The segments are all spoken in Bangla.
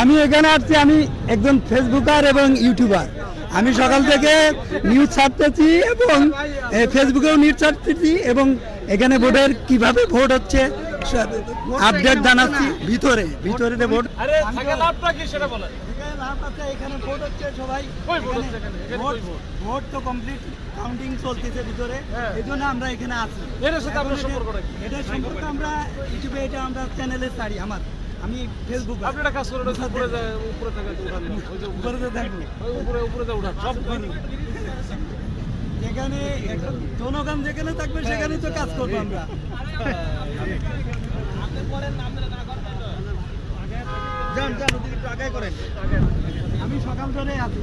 আমি এখানে আসছি, আমি একজন ফেসবুকার এবং ইউটিউবার। আমি সকাল থেকে নিউজ ছাড়তেছি এবং ফেসবুকেও নিউজ ছাড়তেছি এবং এখানে ভোটের কিভাবে ভোট হচ্ছে আপডেট জানাচ্ছি। ভিতরে ভোট এখানে ভোট হচ্ছে, সবাই ভোট তো কমপ্লিট কাউন্টিং চলতেছে ভিতরে, এই জন্য আমরা এখানে আছি। এটা সম্পর্কে আমরা ইউটিউবে এটা আমরা চ্যানেলে ছাড়ি। আমি ফেসবুক আপনারা কাজ করেন উপরে যেখানে জনগণ যেখানে থাকবে সেখানে তো কাজ করবো আমরা। আমি সকাল ধরে আছি,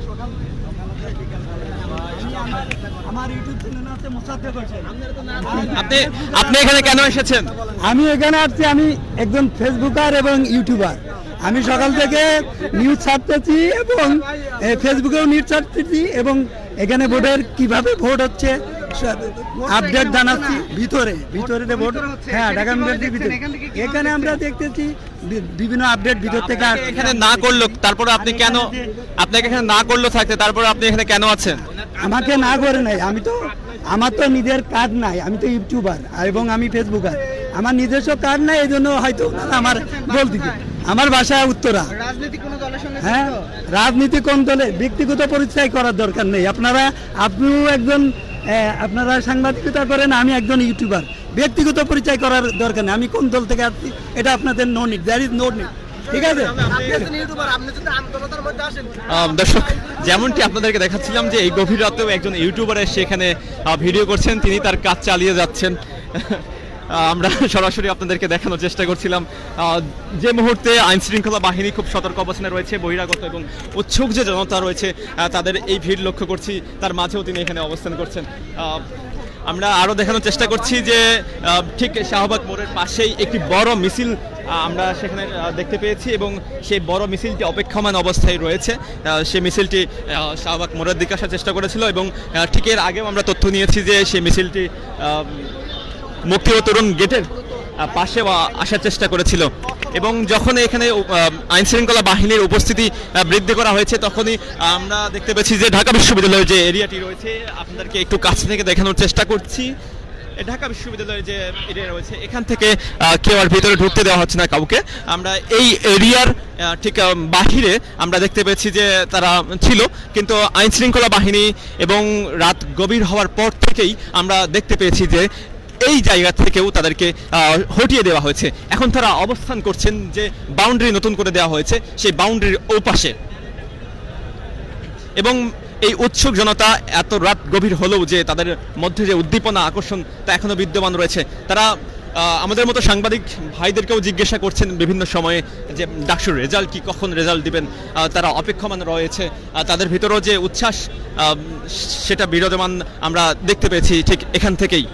আমার ইউটিউব চ্যানেল আছে মুসাদ্দেক হোসেন। আপনি এখানে কেন এসেছেন? আমি এখানে আসছি, আমি একজন ফেসবুকার এবং ইউটিউবার। আমি সকাল থেকে নিউজ ছাড়তেছি এবং ফেসবুকেও নিউজ ছাড়তেছি এবং এখানে ভোটের কিভাবে ভোট হচ্ছে আপডেট জানাচ্ছি। ভিতরে ভোট, হ্যাঁ ঢাকা মিডিয়ার ভিতরে। এখানে আমরা দেখতেছি বিভিন্ন আপডেট ভিতর থেকে। এখানে না করলো তারপরে আপনি কেন, আপনাকে এখানে না করলো থাকতে তারপরে আপনি এখানে কেন আছেন? আমাকে না করে নাই, আমার তো নিজের কাজ নাই, আমি তো ইউটিউবার এবং আমি ফেসবুকার। আমার নিজস্ব কাজ নাই, এই জন্য হয়তো আমার বলতে। আমার বাসা উত্তরা। হ্যাঁ, রাজনীতি কোন দলে ব্যক্তিগত পরিচয় করার দরকার নেই। আপনিও একজন, আপনারা সাংবাদিকতা করেন, আমি একজন ইউটিউবার। ব্যক্তিগত পরিচয় করার দরকার নেই। আমি কোন দল থেকে আসছি এটা আপনাদের no need, there is no need. ঠিক আছে দর্শক, যেমনটি আপনাদেরকে দেখাচ্ছিলাম যে এই গভীর রাতেও একজন ইউটিউবার সেখানে ভিডিও করছেন, তিনি তার কাজ চালিয়ে যাচ্ছেন। আমরা সরাসরি আপনাদেরকে দেখানোর চেষ্টা করছিলাম যে মুহূর্তে আইন শৃঙ্খলা বাহিনী খুব সতর্ক অবস্থানে রয়েছে, বহিরাগত এবং উৎসুক যে জনতা রয়েছে তাদের এই ভিড় লক্ষ্য করছি, তার মাঝেও তিনি এখানে অবস্থান করছেন। আমরা আরও দেখানোর চেষ্টা করছি যে ঠিক শাহবাগ মোড়ের পাশেই একটি বড় মিছিল আমরা সেখানে দেখতে পেয়েছি এবং সেই বড় মিছিলটি অপেক্ষমান অবস্থায় রয়েছে। সেই মিছিলটি শাহবাগ মোড়ের দিকে আসার চেষ্টা করেছিল এবং ঠিক এর আগেও আমরা তথ্য নিয়েছি যে সেই মিছিলটি মুক্তি ও তরুণ গেটের পাশে আসার চেষ্টা করেছিল এবং যখন এখানে আইন শৃঙ্খলা বাহিনীর উপস্থিতি বৃদ্ধি করা হয়েছে তখনই আমরা দেখতে পেয়েছি যে ঢাকা বিশ্ববিদ্যালয়ের যে এরিয়াটি রয়েছে, আপনাদেরকে একটু কাছ থেকে দেখানোর চেষ্টা করছি। ঢাকা বিশ্ববিদ্যালয়ের যে এরিয়া রয়েছে এখান থেকে কেউ আর ভিতরে ঢুকতে দেওয়া হচ্ছে না কাউকে। আমরা এই এরিয়ার ঠিক বাহিরে আমরা দেখতে পেয়েছি যে তারা ছিল, কিন্তু আইন শৃঙ্খলা বাহিনী এবং রাত গভীর হওয়ার পর থেকেই আমরা দেখতে পেয়েছি যে এই জায়গা থেকেও তাদেরকে হটিয়ে দেওয়া হয়েছে। এখন তারা অবস্থান করছেন যে বাউন্ডারি নতুন করে দেওয়া হয়েছে সেই বাউন্ডারির ওপাশে এবং এই উৎসুক জনতা এত রাত গভীর হলেও যে তাদের মধ্যে যে উদ্দীপনা আকর্ষণ তা এখনো বিদ্যমান রয়েছে। তারা আমাদের মতো সাংবাদিক ভাইদেরকেও জিজ্ঞাসা করছেন বিভিন্ন সময়ে যে ডাকসুর রেজাল্ট কি, কখন রেজাল্ট দিবেন, তারা অপেক্ষমান রয়েছে। তাদের ভিতরেও যে উচ্ছ্বাস সেটা বিরাজমান আমরা দেখতে পেয়েছি ঠিক এখান থেকেই।